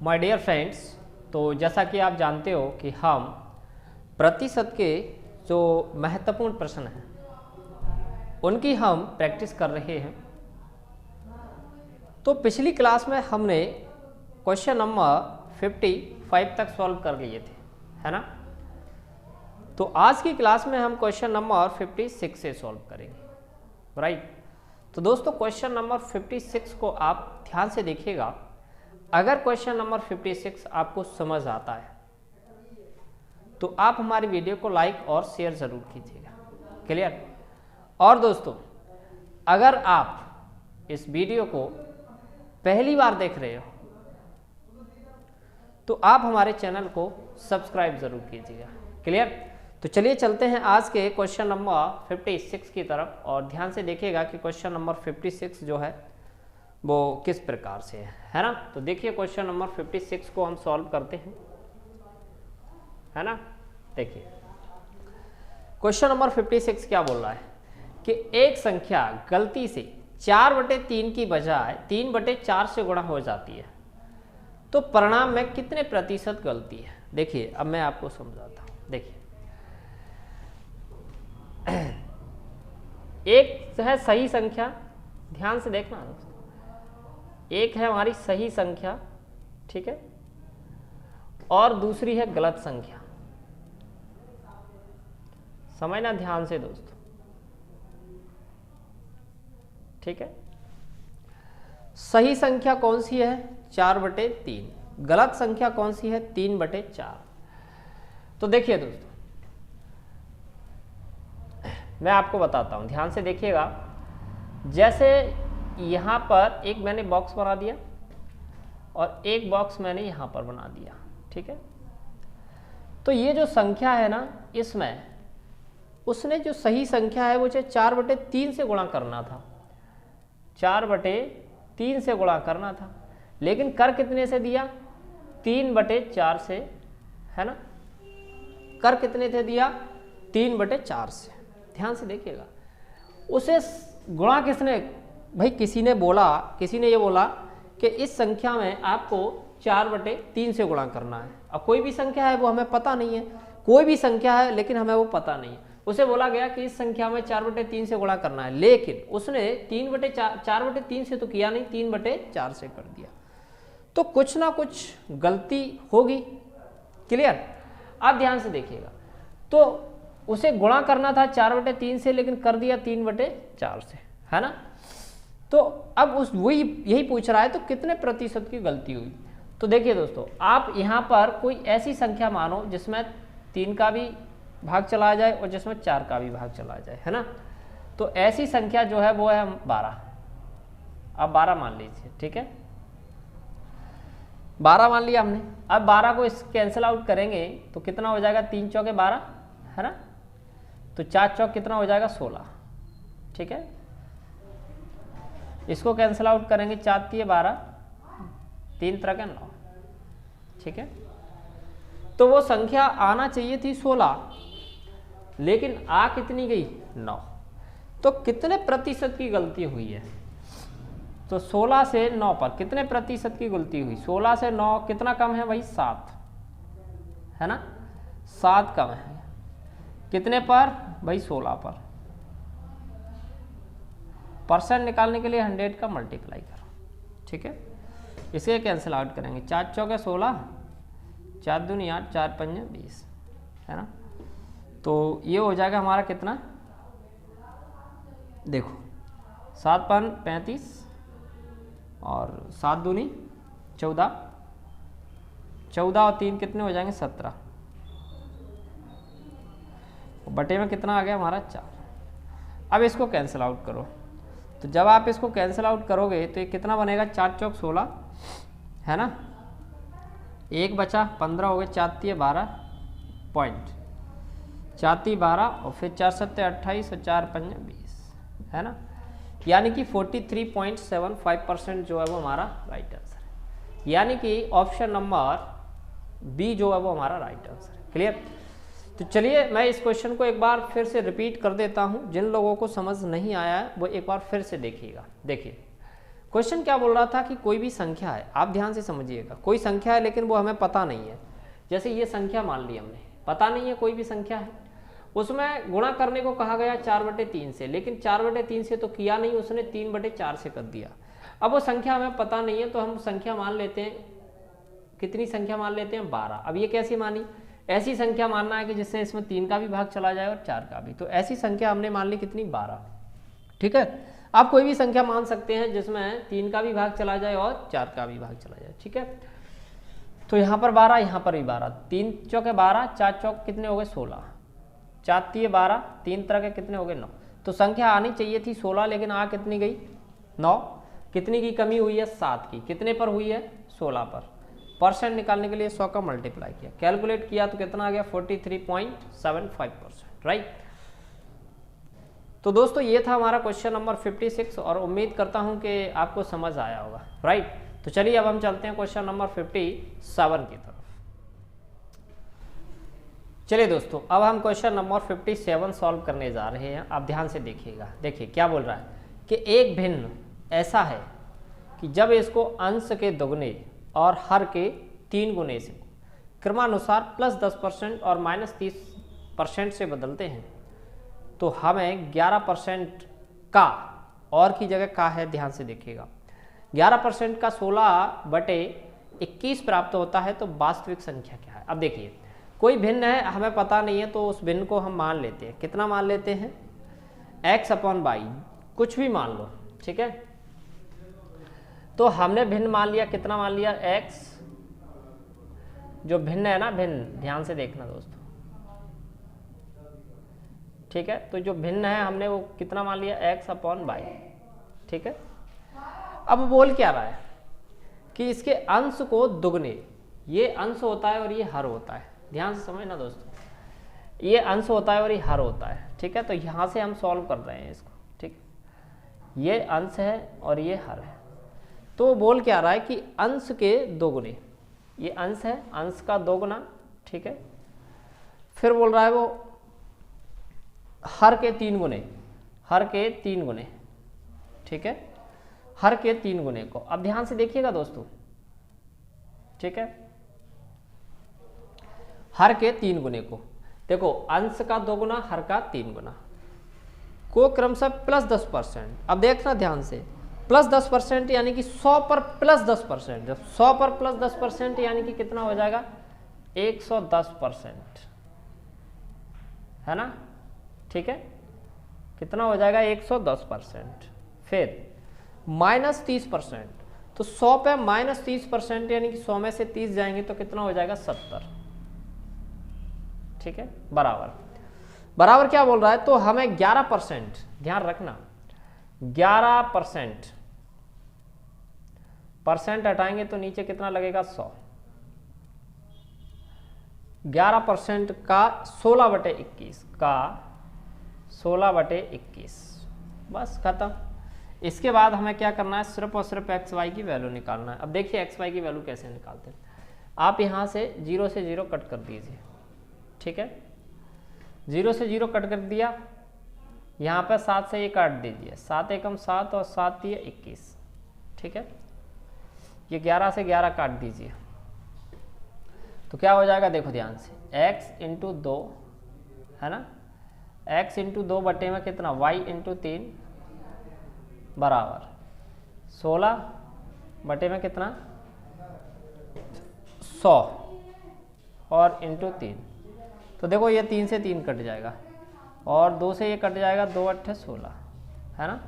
My dear friends, तो जैसा कि आप जानते हो कि हम प्रतिशत के जो महत्वपूर्ण प्रश्न हैं उनकी हम प्रैक्टिस कर रहे हैं। तो पिछली क्लास में हमने क्वेश्चन नंबर 55 तक सॉल्व कर लिए थे, है ना। तो आज की क्लास में हम क्वेश्चन नंबर 56 से सॉल्व करेंगे, राइट। तो दोस्तों क्वेश्चन नंबर 56 को आप ध्यान से देखिएगा। अगर क्वेश्चन नंबर 56 आपको समझ आता है तो आप हमारी वीडियो को लाइक और शेयर जरूर कीजिएगा, क्लियर। और दोस्तों अगर आप इस वीडियो को पहली बार देख रहे हो तो आप हमारे चैनल को सब्सक्राइब जरूर कीजिएगा, क्लियर। तो चलिए चलते हैं आज के क्वेश्चन नंबर 56 की तरफ और ध्यान से देखिएगा कि क्वेश्चन नंबर 56 जो है वो किस प्रकार से है ना। तो देखिए क्वेश्चन नंबर 56 को हम सॉल्व करते हैं, है ना। देखिए क्वेश्चन नंबर 56 क्या बोल रहा है कि एक संख्या गलती से 4/3 की बजाय 3/4 से गुणा हो जाती है, तो परिणाम में कितने प्रतिशत गलती है। देखिए अब मैं आपको समझाता हूं। देखिए एक है सही संख्या, ध्यान से देखना दोस्तों। एक है हमारी सही संख्या, ठीक है, और दूसरी है गलत संख्या। समझना ध्यान से दोस्तों, ठीक है। सही संख्या कौन सी है 4/3, गलत संख्या कौन सी है 3/4। तो देखिए दोस्तों मैं आपको बताता हूं, ध्यान से देखिएगा। जैसे यहां पर एक मैंने बॉक्स बना दिया और एक बॉक्स मैंने यहां पर बना दिया, ठीक है। तो ये जो संख्या है ना, इसमें उसने जो सही संख्या है वो 4/3 से गुणा करना था, 4/3 से गुणा करना था, लेकिन कर कितने से दिया 3/4 से, है ना। कर कितने से दिया 3/4 से। ध्यान से देखिएगा उसे गुणा किसने, भाई किसी ने ये बोला कि इस संख्या में आपको 4/3 से गुणा करना है। अब कोई भी संख्या है वो हमें पता नहीं है, कोई भी संख्या है लेकिन हमें वो पता नहीं है। उसे बोला गया कि इस संख्या में 4/3 से गुणा करना है, लेकिन उसने 4/3 से तो किया नहीं, 3/4 से कर दिया। तो कुछ ना कुछ गलती होगी, क्लियर। आप ध्यान से देखिएगा, तो उसे गुणा करना था 4/3 से, लेकिन कर दिया 3/4 से, है ना। तो अब यही पूछ रहा है तो कितने प्रतिशत की गलती हुई। तो देखिए दोस्तों, आप यहाँ पर कोई ऐसी संख्या मानो जिसमें 3 का भी भाग चला जाए और जिसमें 4 का भी भाग चला जाए, है ना। तो ऐसी संख्या जो है वो है 12। अब 12 मान लीजिए, ठीक है, 12 मान लिया हमने। अब 12 को इस कैंसिल आउट करेंगे तो कितना हो जाएगा, 3 चौके 12, है ना। तो 4 चौक कितना हो जाएगा 16, ठीक है। इसको कैंसिल आउट करेंगे, 4 तिये 12, 3 त्रिक 9, ठीक है। तो वो संख्या आना चाहिए थी 16, लेकिन आ कितनी गई 9। तो कितने प्रतिशत की गलती हुई है। तो 16 से 9 पर कितने प्रतिशत की गलती हुई। 16 से 9 कितना कम है भाई 7, है ना, 7 कम है। कितने पर भाई 16 पर। परसेंट निकालने के लिए 100 का मल्टीप्लाई करो, ठीक है। इसे कैंसिल आउट करेंगे, 4 चौके 16, 4 दूनी 8, 4 पंजे 20, है ना। तो ये हो जाएगा हमारा कितना, देखो 7 पन 35 और 7 दूनी 14, 14 और 3 कितने हो जाएंगे 17, बटे में कितना आ गया हमारा 4। अब इसको कैंसिल आउट करो, तो जब आप इसको कैंसिल आउट करोगे तो ये कितना बनेगा, 4 चौक 16, है ना, 1 बचा 15 हो गए, 4 तिये 12 पॉइंट, 4 तिये 12 और फिर 4 सत्ते 28 और 4 पंजे 20, है ना। यानी कि 43.75% जो है वो हमारा राइट आंसर है। यानी कि ऑप्शन नंबर बी जो है वो हमारा राइट आंसर है, क्लियर। तो चलिए मैं इस क्वेश्चन को एक बार फिर से रिपीट कर देता हूं, जिन लोगों को समझ नहीं आया है वो एक बार फिर से देखिएगा। देखिए क्वेश्चन क्या बोल रहा था कि कोई भी संख्या है, आप ध्यान से समझिएगा, कोई संख्या है लेकिन वो हमें पता नहीं है। जैसे ये संख्या मान ली हमने, पता नहीं है कोई भी संख्या है, उसमें गुणा करने को कहा गया 4/3 से, लेकिन 4/3 से तो किया नहीं उसने, 3/4 से कर दिया। अब वो संख्या हमें पता नहीं है तो हम संख्या मान लेते हैं, कितनी संख्या मान लेते हैं 12। अब ये कैसे मानी, ऐसी संख्या मानना है कि जिससे इसमें 3 का भी भाग चला जाए और 4 का भी, तो ऐसी संख्या हमने मान ली कितनी 12। ठीक है, आप कोई भी संख्या मान सकते हैं जिसमें 3 का भी भाग चला जाए और 4 का भी भाग चला जाए। ठीक है, तो यहाँ पर 12, यहाँ पर भी 12, 3 चौके 12, 4 चौक कितने हो गए 16, 4 तिये 12, 3 तरह के कितने हो गए 9। तो संख्या आनी चाहिए थी 16, लेकिन आ कितनी गई 9। कितनी की कमी हुई है 7 की, कितने पर हुई है 16 पर। परसेंट निकालने के लिए 100 का मल्टीप्लाई किया, कैलकुलेट किया तो कितना आ गया 43.75%। राइट। तो दोस्तों ये था हमारा क्वेश्चन नंबर 56 और उम्मीद करता हूं कि आपको समझ आया होगा। राइट, तो चलिए अब हम चलते हैं क्वेश्चन नंबर 57 की तरफ। चलिए दोस्तों, अब हम क्वेश्चन नंबर 57 सॉल्व करने जा रहे हैं। आप ध्यान से देखिएगा, देखिए क्या बोल रहा है कि एक भिन्न ऐसा है कि जब इसको अंश के दुगने और हर के 3 गुने से क्रमानुसार +10% और -30% से बदलते हैं तो हमें 11% का, और की जगह का है, ध्यान से देखिएगा, 11% का 16/21 प्राप्त होता है, तो वास्तविक संख्या क्या है। अब देखिए कोई भिन्न है, हमें पता नहीं है, तो उस भिन्न को हम मान लेते हैं। कितना मान लेते हैं, x/y, कुछ भी मान लो। ठीक है, तो हमने भिन्न मान लिया, कितना मान लिया x, जो भिन्न है ना, भिन्न ध्यान से देखना दोस्तों। ठीक है, तो जो भिन्न है हमने वो कितना मान लिया x/y। ठीक है, अब बोल क्या रहा है कि इसके अंश को दुगने, ये अंश होता है और ये हर होता है, ध्यान से समझना दोस्तों, ये अंश होता है और ये हर होता है। ठीक है, तो यहां से हम सॉल्व कर रहे हैं इसको। ठीक, ये अंश है और ये हर है, तो बोल क्या रहा है कि अंश के दोगुने, ये अंश है, अंश का दोगुना। ठीक है, फिर बोल रहा है वो हर के 3 गुने, हर के 3 गुने। ठीक है, हर के 3 गुने को, अब ध्यान से देखिएगा दोस्तों। ठीक है, हर के 3 गुने को, देखो अंश का 2 गुना, हर का 3 गुना को क्रमशः +10%। अब देखना ध्यान से, +10% यानी कि 100 पर +10%, जब 100 पर +10% यानी कि कितना हो जाएगा 110%, है ना। ठीक है, कितना हो जाएगा 110%। फिर -30%, तो 100 पे -30% यानी कि 100 में से 30 जाएंगे तो कितना हो जाएगा 70। ठीक है, बराबर बराबर क्या बोल रहा है, तो हमें 11%, ध्यान रखना 11%, परसेंट हटाएंगे तो नीचे कितना लगेगा 100। 11% का 16/21 का 16/21, बस खत्म। इसके बाद हमें क्या करना है, सिर्फ और सिर्फ xy की वैल्यू निकालना है। अब देखिए xy की वैल्यू कैसे निकालते हैं। आप यहाँ से 0 से 0 कट कर दीजिए। ठीक है, 0 से 0 कट कर दिया, यहाँ पे 7 से ये काट दीजिए, 7 एकम 7 और 7 दिए 21। ठीक है, ये 11 से 11 काट दीजिए, तो क्या हो जाएगा देखो ध्यान से, x × 2 है ना, x × 2 बटे में कितना y × 3 बराबर 16 बटे में कितना 100 और × 3। तो देखो ये 3 से 3 कट जाएगा और 2 से ये कट जाएगा, 2 × 8 = 16, है ना।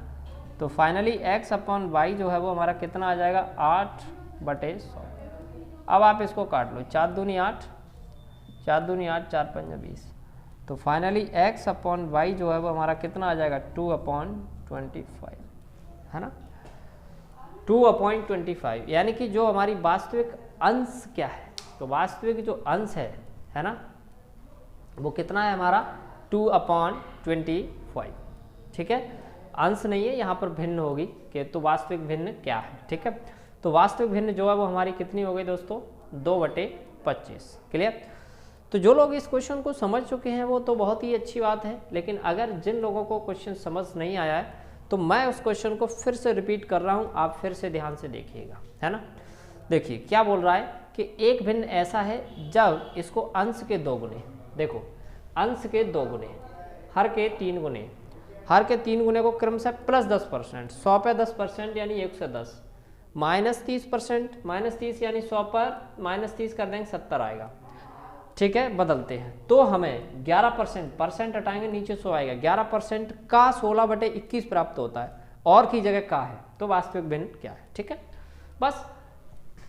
तो फाइनली x/y जो है वो हमारा कितना आ जाएगा 8/100। अब आप इसको काट लो, 4 दूनी 8, 4 दूनी 8, 4 पंजा 20। तो फाइनली x/y जो है वो हमारा कितना आ जाएगा 2/25, है ना, 2/25। यानी कि जो हमारी वास्तविक अंश क्या है, तो वास्तविक जो अंश है ना, वो कितना है हमारा 2/25। ठीक है, अंश नहीं है यहाँ पर, भिन्न होगी कि तो वास्तविक भिन्न क्या है। ठीक है, तो वास्तविक भिन्न जो है वो हमारी कितनी हो गई दोस्तों 2/25। क्लियर। तो जो लोग इस क्वेश्चन को समझ चुके हैं वो तो बहुत ही अच्छी बात है, लेकिन अगर जिन लोगों को क्वेश्चन समझ नहीं आया है तो मैं उस क्वेश्चन को फिर से रिपीट कर रहा हूँ, आप फिर से ध्यान से देखिएगा, है ना। देखिए क्या बोल रहा है कि एक भिन्न ऐसा है जब इसको अंश के 2 गुने, देखो अंश के 2 गुने, हर के 3 गुने, हर के 3 गुने को क्रमशः प्लस 10%, 100 पे 10% यानी 1 से 10, माइनस 30%, माइनस 30 यानी 100 पर माइनस 30 कर देंगे 70 आएगा, ठीक है। बदलते हैं तो हमें 11%, परसेंट हटाएंगे नीचे 100 आएगा, 11% का 16/21 प्राप्त होता है, और की जगह का है, तो वास्तविक भिन्न क्या है, ठीक है। बस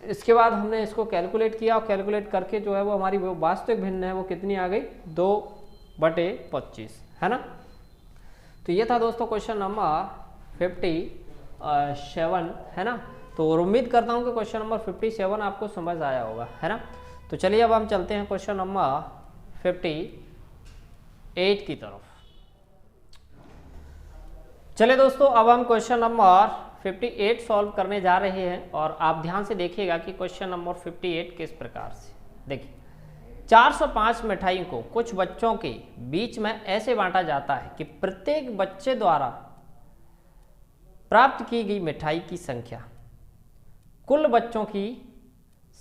इसके बाद हमने इसको कैलकुलेट किया और कैलकुलेट करके जो है वो हमारी वो वास्तविक भिन्न है वो कितनी आ गई, 2/25, है ना। तो ये था दोस्तों क्वेश्चन नंबर 57, है ना। तो उम्मीद करता हूँ कि क्वेश्चन नंबर 57 आपको समझ आया होगा, है ना। तो चलिए अब हम चलते हैं क्वेश्चन नंबर 58 की तरफ। चलिए दोस्तों अब हम क्वेश्चन नंबर 58 सॉल्व करने जा रहे हैं, और आप ध्यान से देखिएगा कि क्वेश्चन नंबर 58 किस प्रकार से। देखिए 405 मिठाई को कुछ बच्चों के बीच में ऐसे बांटा जाता है कि प्रत्येक बच्चे द्वारा प्राप्त की गई मिठाई की संख्या कुल बच्चों की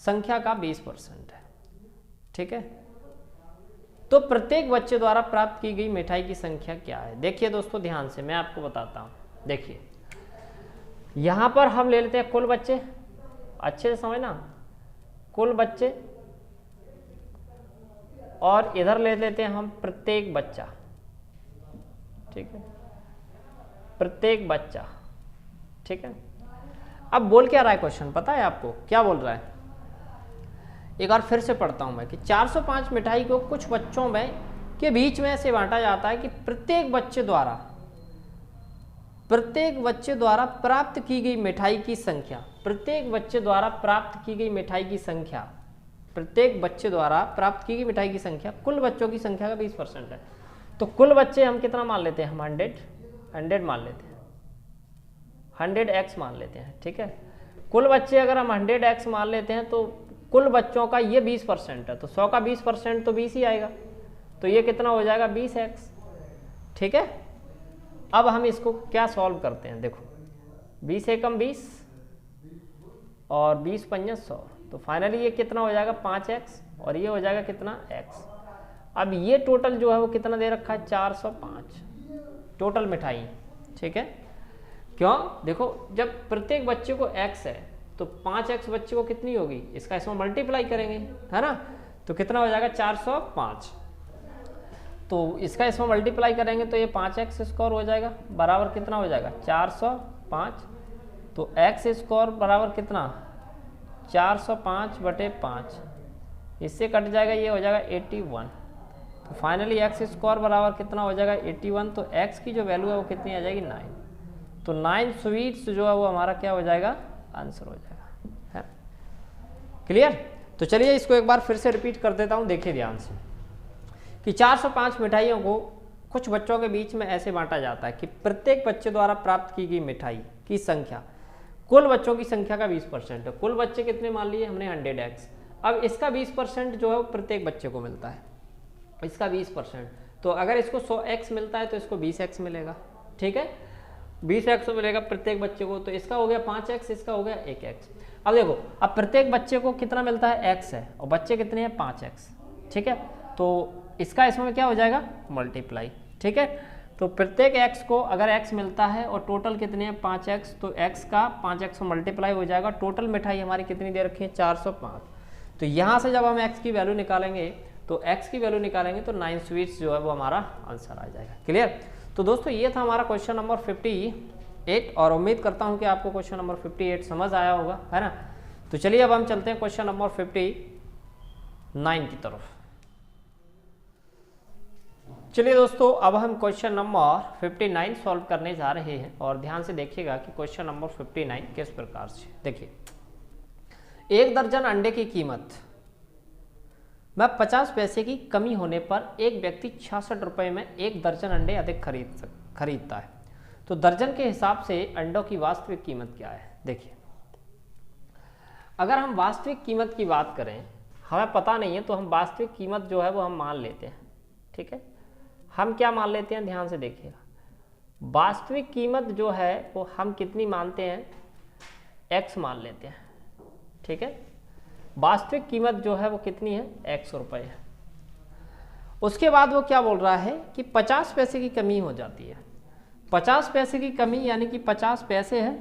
संख्या का 20% है, ठीक है। तो प्रत्येक बच्चे द्वारा प्राप्त की गई मिठाई की संख्या क्या है। देखिए दोस्तों ध्यान से मैं आपको बताता हूं, देखिए यहां पर हम ले लेते हैं कुल बच्चे, अच्छे से समझना, कुल बच्चे, और इधर ले लेते हैं हम प्रत्येक बच्चा, ठीक है, प्रत्येक बच्चा, ठीक है। अब बोल क्या रहा है क्वेश्चन, पता है आपको क्या बोल रहा है, एक बार फिर से पढ़ता हूं मैं कि 405 मिठाई को कुछ बच्चों में के बीच में ऐसे बांटा जाता है कि प्रत्येक बच्चे द्वारा प्राप्त की गई मिठाई की संख्या, प्रत्येक बच्चे द्वारा प्राप्त की गई मिठाई की संख्या, प्रत्येक बच्चे द्वारा प्राप्त की गई मिठाई की संख्या कुल बच्चों की संख्या का 20% है। तो कुल बच्चे हम कितना मान लेते हैं, हम 100 मान लेते हैं, 100x मान लेते हैं, ठीक है। कुल बच्चे अगर हम 100x मान लेते हैं तो कुल बच्चों का ये 20% है, तो 100 का 20% तो 20 ही आएगा, तो ये कितना हो जाएगा 20x, ठीक है। अब हम इसको क्या सॉल्व करते हैं, देखो 20 एकम 20 और 20 पंजा 100, तो फाइनली ये कितना हो जाएगा 5x, और ये हो जाएगा कितना x। अब ये टोटल जो है वो कितना दे रखा है 405 टोटल मिठाई, ठीक है। क्यों, देखो जब प्रत्येक बच्चे को x है तो 5x बच्चे को कितनी होगी, इसका इसमें मल्टीप्लाई करेंगे, है ना, तो कितना हो जाएगा 405, तो इसका इसमें मल्टीप्लाई करेंगे तो ये 5x स्क्वायर हो जाएगा, बराबर कितना हो जाएगा 405, तो x स्क्वायर बराबर कितना 405/5, इससे कट जाएगा, ये हो जाएगा 81, तो फाइनली x स्क्वायर बराबर कितना हो जाएगा 81, तो x की जो वैल्यू है वो कितनी आ जाएगी 9, तो 9 स्वीट्स जो है वो हमारा क्या हो जाएगा आंसर हो जाएगा, है क्लियर। तो चलिए इसको एक बार फिर से रिपीट कर देता हूं, देखिए ध्यान से कि 405 मिठाइयों को कुछ बच्चों के बीच में ऐसे बांटा जाता है कि प्रत्येक बच्चे द्वारा प्राप्त की गई मिठाई की संख्या कुल बच्चों की संख्या का 20% है। कुल बच्चे कितने मान लिए हमने 100x, अब इसका 20% जो है वो प्रत्येक बच्चे को मिलता है, इसका 20%, तो अगर इसको 100x मिलता है तो इसको 20x मिलेगा, ठीक है, 20x मिलेगा प्रत्येक बच्चे को, तो इसका हो गया 5x, इसका हो गया 1x। अब देखो अब प्रत्येक बच्चे को कितना मिलता है x है, और बच्चे कितने हैं 5x, ठीक है, तो इसका इसमें क्या हो जाएगा मल्टीप्लाई, ठीक है। तो प्रत्येक x को अगर x मिलता है और टोटल कितने हैं 5x, तो x का 5x को मल्टीप्लाई हो जाएगा, टोटल मिठाई हमारी कितनी दे रखी है 405, तो यहाँ से जब हम x की वैल्यू निकालेंगे तो x की वैल्यू निकालेंगे तो 9 स्वीट्स जो है वो हमारा आंसर आ जाएगा, क्लियर। तो दोस्तों ये था हमारा क्वेश्चन नंबर 58, और उम्मीद करता हूँ कि आपको क्वेश्चन नंबर 58 समझ आया होगा, है ना। तो चलिए अब हम चलते हैं क्वेश्चन नंबर 59 की तरफ। चलिए दोस्तों अब हम क्वेश्चन नंबर 59 सॉल्व करने जा रहे हैं, और ध्यान से देखिएगा कि क्वेश्चन नंबर 59 किस प्रकार से। देखिए 1 दर्जन अंडे की कीमत में 50 पैसे की कमी होने पर एक व्यक्ति 66 रुपये में 1 दर्जन अंडे अधिक खरीदता है, तो दर्जन के हिसाब से अंडों की वास्तविक कीमत क्या है। देखिए अगर हम वास्तविक कीमत की बात करें, हमें पता नहीं है तो हम वास्तविक कीमत जो है वो हम मान लेते हैं, ठीक है। हम क्या मान लेते हैं, ध्यान से देखिएगा, वास्तविक कीमत जो है वो हम कितनी मानते हैं, x मान लेते हैं, ठीक है। वास्तविक कीमत जो है वो कितनी है, 100 रुपये है। उसके बाद वो क्या बोल रहा है कि 50 पैसे की कमी हो जाती है। 50 पैसे की कमी यानी कि 50 पैसे है।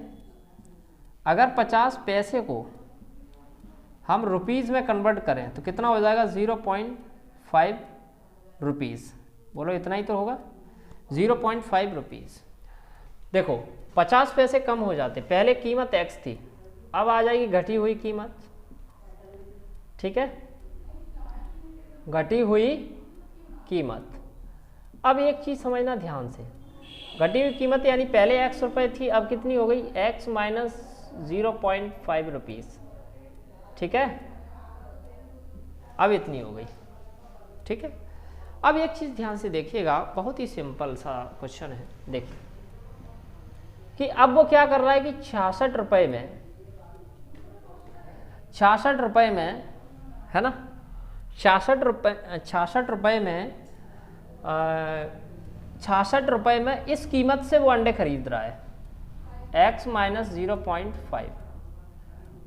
अगर 50 पैसे को हम रुपीज़ में कन्वर्ट करें तो कितना हो जाएगा, 0.5 रुपीज़। बोलो इतना ही तो होगा, 0.5 रुपीज़। देखो 50 पैसे कम हो जाते, पहले कीमत x थी, अब आ जाएगी घटी हुई कीमत, ठीक है, घटी हुई कीमत। अब एक चीज़ समझना ध्यान से, घटी हुई कीमत यानी पहले 100 रुपये थी, अब कितनी हो गई, x माइनस 0.5 रुपीज़, ठीक है, अब इतनी हो गई, ठीक है। अब एक चीज़ ध्यान से देखिएगा, बहुत ही सिंपल सा क्वेश्चन है, देखिए कि अब वो क्या कर रहा है कि 66 रुपये में, 66 रुपये में, है ना, 66 रुपये में 66 रुपये में इस कीमत से वो अंडे खरीद रहा है, x माइनस 0.5।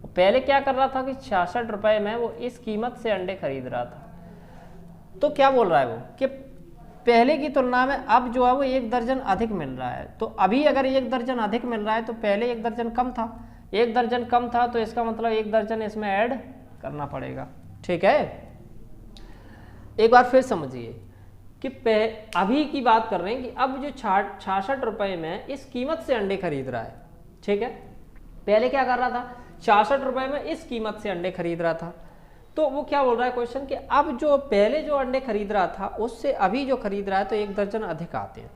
पहले क्या कर रहा था कि 66 रुपये में वो इस कीमत से अंडे खरीद रहा था। तो क्या बोल रहा है वो कि पहले की तुलना में अब जो है वो 1 दर्जन अधिक मिल रहा है। तो अभी अगर 1 दर्जन अधिक मिल रहा है तो पहले 1 दर्जन कम था, 1 दर्जन कम था, तो इसका मतलब 1 दर्जन इसमें ऐड करना पड़ेगा, ठीक है। एक बार फिर समझिए कि अभी की बात कर रहे हैं कि अब जो 66 रुपये में इस कीमत से अंडे खरीद रहा है, ठीक है। पहले क्या कर रहा था, 66 रुपये में इस कीमत से अंडे खरीद रहा था। तो वो क्या बोल रहा है क्वेश्चन कि अब जो पहले जो अंडे खरीद रहा था उससे अभी जो खरीद रहा है तो 1 दर्जन अधिक आते हैं।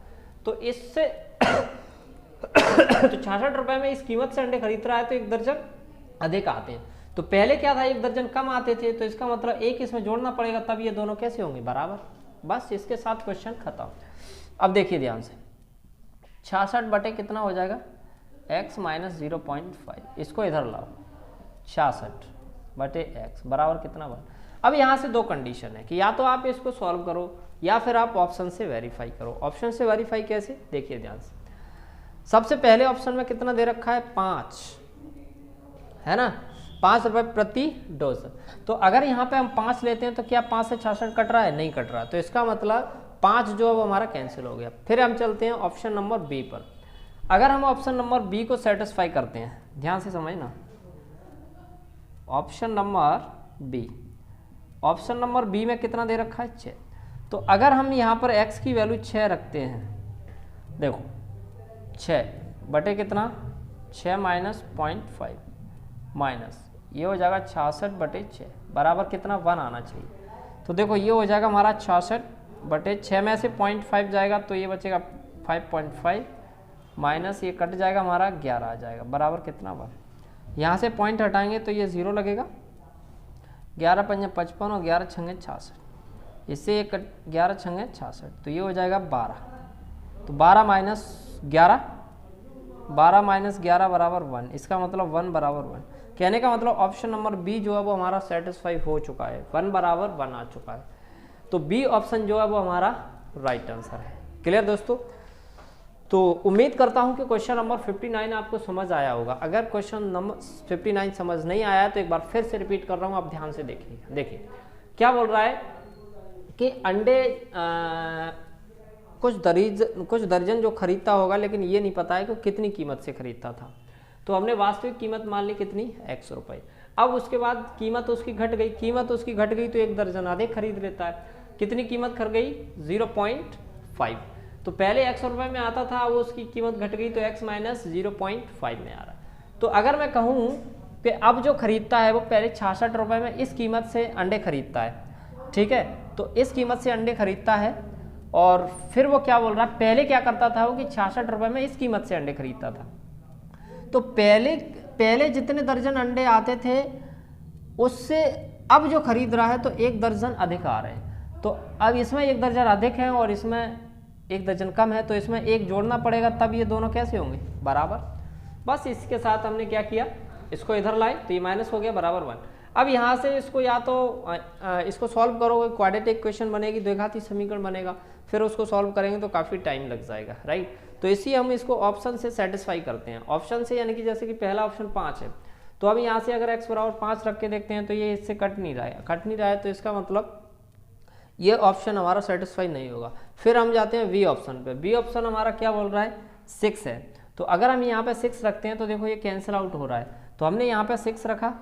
तो इससे तो 66 रुपये में इस कीमत से अंडे खरीद रहा है तो 1 दर्जन अधिक आते हैं। तो पहले क्या था, 1 दर्जन कम आते थे, तो इसका मतलब 1 इसमें जोड़ना पड़ेगा, तब ये दोनों कैसे होंगे, बराबर। बस इसके साथ क्वेश्चन खत्म। अब देखिए ध्यान से, 66 बटे कितना हो जाएगा, x माइनस 0.5, इसको इधर लाओ, 66 बटे x बराबर कितना बन। अब यहाँ से 2 कंडीशन है कि या तो आप इसको सॉल्व करो या फिर आप ऑप्शन से वेरीफाई करो। ऑप्शन से वेरीफाई कैसे, देखिए ध्यान से। सबसे पहले ऑप्शन में कितना दे रखा है, 5, है ना, 5 रुपये प्रति डोज। तो अगर यहाँ पे हम 5 लेते हैं तो क्या 5 से 66 कट रहा है, नहीं कट रहा, तो इसका मतलब 5 जो है वो हमारा कैंसिल हो गया। फिर हम चलते हैं ऑप्शन नंबर बी पर। अगर हम ऑप्शन नंबर बी को सेटिस्फाई करते हैं, ध्यान से समझना, option number B, option number B में कितना दे रखा है, 6। तो अगर हम यहाँ पर x की वैल्यू 6 रखते हैं, देखो 6 बटे कितना, 6 माइनस 0.5 माइनस ये हो जाएगा 66 बटे 6 बराबर कितना, 1 आना चाहिए। तो देखो ये हो जाएगा हमारा 66 बटे 6 में से 0.5 जाएगा तो ये बचेगा 5.5 माइनस ये कट जाएगा हमारा 11 आ जाएगा, बराबर कितना, 1। यहाँ से पॉइंट हटाएंगे तो ये 0 लगेगा, 11 पंजे 55 और 11 छंगे 66, इससे ये 11 छंगे 66, तो ये हो जाएगा 12। तो 12 माइनस 11, 12 माइनस 11 बराबर 1, इसका मतलब 1 बराबर 1। कहने का मतलब ऑप्शन नंबर बी जो है वो हमारा सेटिस्फाई हो चुका है, 1 बराबर 1 आ चुका है। तो बी ऑप्शन जो है वो हमारा राइट आंसर है। क्लियर दोस्तों। तो उम्मीद करता हूं कि क्वेश्चन नंबर 59 आपको समझ आया होगा। अगर क्वेश्चन नंबर 59 समझ नहीं आया तो एक बार फिर से रिपीट कर रहा हूं, आप ध्यान से देखिए। देखिए क्या बोल रहा है कि अंडे कुछ दर्जन जो खरीदता होगा, लेकिन ये नहीं पता है कि कितनी कीमत से खरीदता था। तो हमने वास्तविक कीमत मान ली कितनी, 100 रुपये। अब उसके बाद कीमत उसकी घट गई, तो 1 दर्जन अधिक खरीद लेता है। कितनी कीमत घट गई, 0.5। तो पहले 100 रुपये में आता था, वो उसकी कीमत घट गई तो x माइनस 0.5 में आ रहा है। तो अगर मैं कहूँ कि अब जो खरीदता है वो पहले 66 रुपये में इस कीमत से अंडे खरीदता है, ठीक है, तो इस कीमत से अंडे खरीदता है। और फिर वो क्या बोल रहा है, पहले क्या करता था वो कि 66 रुपये में इस कीमत से अंडे खरीदता था। तो पहले जितने दर्जन अंडे आते थे उससे अब जो खरीद रहा है तो 1 दर्जन अधिक आ रहे हैं। तो अब इसमें 1 दर्जन अधिक है और इसमें 1 दर्जन कम है, तो इसमें 1 जोड़ना पड़ेगा, तब ये दोनों कैसे होंगे, बराबर। बस इसके साथ हमने क्या किया, इसको इधर लाए तो ये माइनस हो गया, बराबर 1। अब यहाँ से इसको या तो इसको सॉल्व करोगे, क्वाड्रेटिक इक्वेशन बनेगी, द्विघाती समीकरण बनेगा, फिर उसको सॉल्व करेंगे तो काफ़ी टाइम लग जाएगा, राइट। तो इसी हम इसको ऑप्शन से सेटिस्फाई करते हैं, ऑप्शन से, यानी कि जैसे कि पहला ऑप्शन 5 है, तो अब यहाँ से अगर x बराबर 5 रख के देखते हैं तो ये इससे कट नहीं रहा है, तो इसका मतलब ये ऑप्शन हमारा सेटिस्फाई नहीं होगा। फिर हम जाते हैं बी ऑप्शन पे, बी ऑप्शन हमारा क्या बोल रहा है, 6 है। तो अगर हम यहाँ पे 6 रखते हैं तो देखो ये कैंसिल आउट हो रहा है, तो हमने यहाँ पे 6 रखा,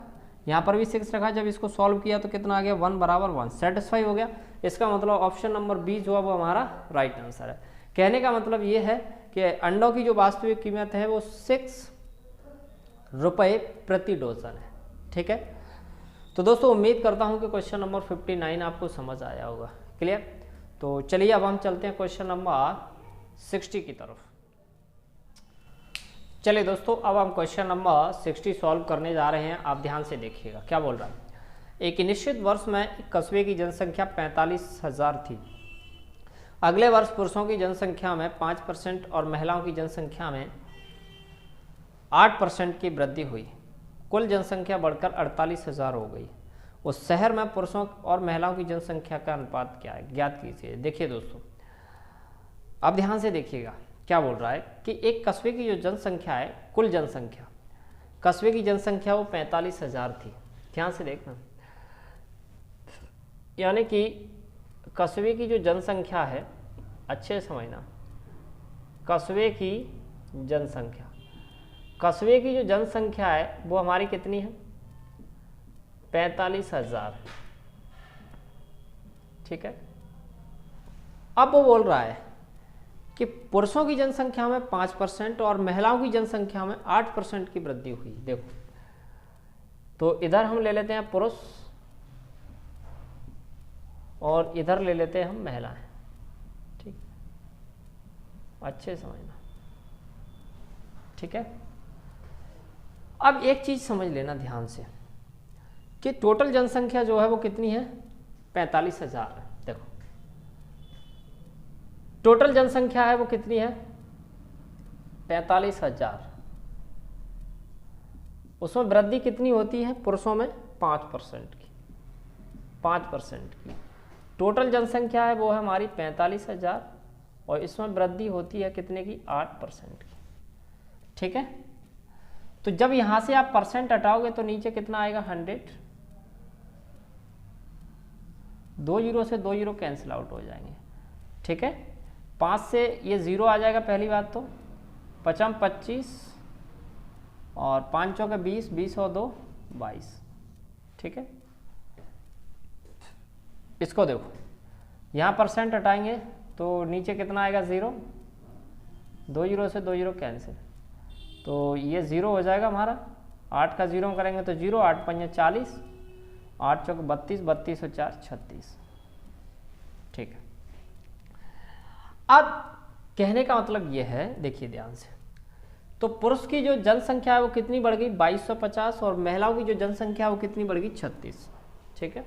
यहाँ पर भी 6 रखा, जब इसको सॉल्व किया तो कितना आ गया, 1 बराबर 1, सेटिस्फाई हो गया। इसका मतलब ऑप्शन नंबर बी जो है वो हमारा राइट आंसर है। कहने का मतलब ये है कि अंडों की जो वास्तविक कीमत है वो 6 रुपये प्रति डोजन है, ठीक है। तो दोस्तों उम्मीद करता हूँ कि क्वेश्चन नंबर 59 आपको समझ आया होगा, क्लियर। तो चलिए अब हम चलते हैं क्वेश्चन नंबर 60 की तरफ। चलिए दोस्तों अब हम क्वेश्चन नंबर 60 सॉल्व करने जा रहे हैं। आप ध्यान से देखिएगा क्या बोल रहा है। एक निश्चित वर्ष में एक कस्बे की जनसंख्या 45,000 थी। अगले वर्ष पुरुषों की जनसंख्या में 5% और महिलाओं की जनसंख्या में 8% की वृद्धि हुई। कुल जनसंख्या बढ़कर 48,000 हो गई। उस शहर में पुरुषों और महिलाओं की जनसंख्या का अनुपात क्या है, ज्ञात कीजिए। देखिए दोस्तों अब ध्यान से देखिएगा क्या बोल रहा है कि एक कस्बे की जो जनसंख्या है, कुल जनसंख्या, कस्बे की जनसंख्या वो 45,000 थी। ध्यान से देखना, यानी कि कस्बे की जो जनसंख्या है, अच्छे समझना, कस्बे की जनसंख्या, कस्बे की जो जनसंख्या है वो हमारी कितनी है, 45,000, ठीक है। अब वो बोल रहा है कि पुरुषों की जनसंख्या में 5% और महिलाओं की जनसंख्या में 8% की वृद्धि हुई। देखो तो इधर हम ले लेते हैं पुरुष और इधर ले लेते हैं हम महिलाएं, ठीक, अच्छे समझना, ठीक है। अब एक चीज समझ लेना ध्यान से कि टोटल जनसंख्या जो है वो कितनी है, 45,000 है। देखो टोटल जनसंख्या है वो कितनी है, 45,000। उसमें वृद्धि कितनी होती है, पुरुषों में 5% की, 5% की। टोटल जनसंख्या है वो है हमारी 45,000 और इसमें वृद्धि होती है कितने की, 8% की, ठीक है। तो जब यहां से आप परसेंट हटाओगे तो नीचे कितना आएगा, 100। 2 जीरो से 2 जीरो कैंसिल आउट हो जाएंगे, ठीक है। 5 से ये 0 आ जाएगा पहली बात तो, 5 25 और 5 चौके 20, 20 और 2 22, ठीक है। इसको देखो यहाँ परसेंट हटाएंगे तो नीचे कितना आएगा, 0, 2 जीरो से 2 जीरो कैंसिल, तो ये 0 हो जाएगा हमारा। 8 का 0 करेंगे तो 0, 8 5 40, 8 चौक 32, 32 और 4 36, ठीक है। अब कहने का मतलब ये है, देखिए ध्यान से, तो पुरुष की जो जनसंख्या है वो कितनी बढ़ गई, 2250 और महिलाओं की जो जनसंख्या है वो कितनी बढ़ गई, 36, ठीक है।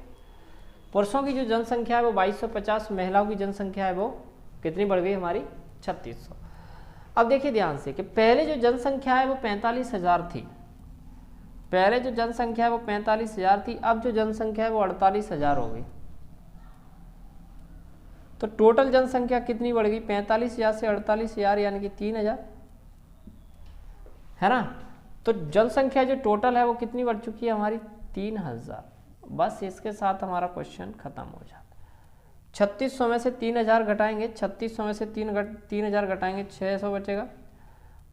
पुरुषों की जो जनसंख्या है वो 2250, महिलाओं की जनसंख्या है वो कितनी बढ़ गई हमारी, 3600। अब देखिए ध्यान से कि पहले जो जनसंख्या है वो 45,000 थी, पहले जो जनसंख्या है वो 45,000 थी, अब जो जनसंख्या है वो 48,000 हो गई। तो टोटल जनसंख्या कितनी बढ़ गई, 45,000 से 48,000 यानी कि 3,000, है ना। तो जनसंख्या जो टोटल है वो कितनी बढ़ चुकी है हमारी, 3,000। बस इसके साथ हमारा क्वेश्चन खत्म हो जाता है। 3600 में से 3,000 घटाएंगे, 3600 में से 3,000 घटाएंगे 600 बचेगा,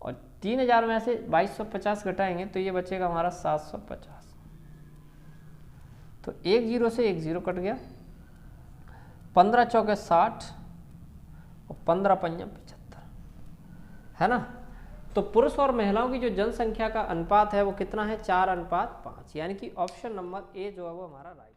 और 3,000 में से 2250 घटाएंगे तो ये बचेगा हमारा 750। तो 1 जीरो से 1 जीरो कट गया, 15 चौके 60 और 15 पंजा 75, है ना। तो पुरुष और महिलाओं की जो जनसंख्या का अनुपात है वो कितना है, 4:5, यानी कि ऑप्शन नंबर ए जो है वो हमारा राइट।